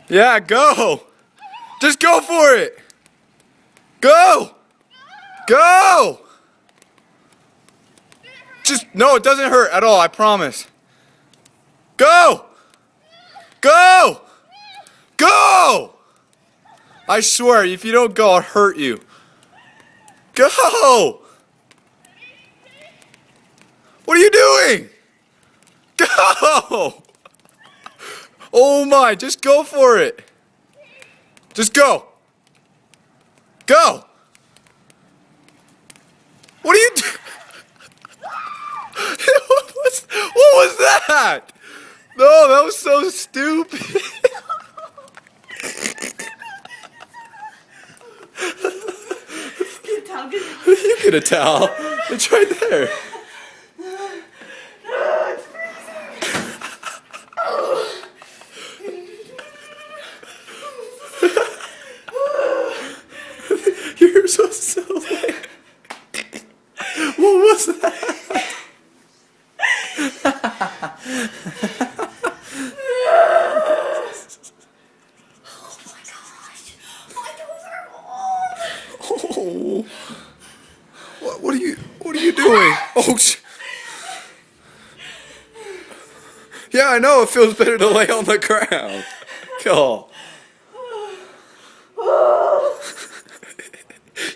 Yeah, go! Just go for it! Go! Go! Just, no, it doesn't hurt at all, I promise. Go! Go! Go! I swear, if you don't go, I'll hurt you. Go! What are you doing? Go! Oh my, just go for it. Just go. Go! What are you doing? What was that? No, that was so stupid. You get a towel. It's right there. You're so silly. What was that? Oh, what are you doing? Oh, yeah, I know it feels better to lay on the ground. Oh.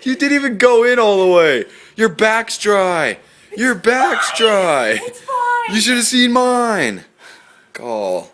You didn't even go in all the way. Your back's dry. Your back's dry. It's fine. You should have seen mine. Oh.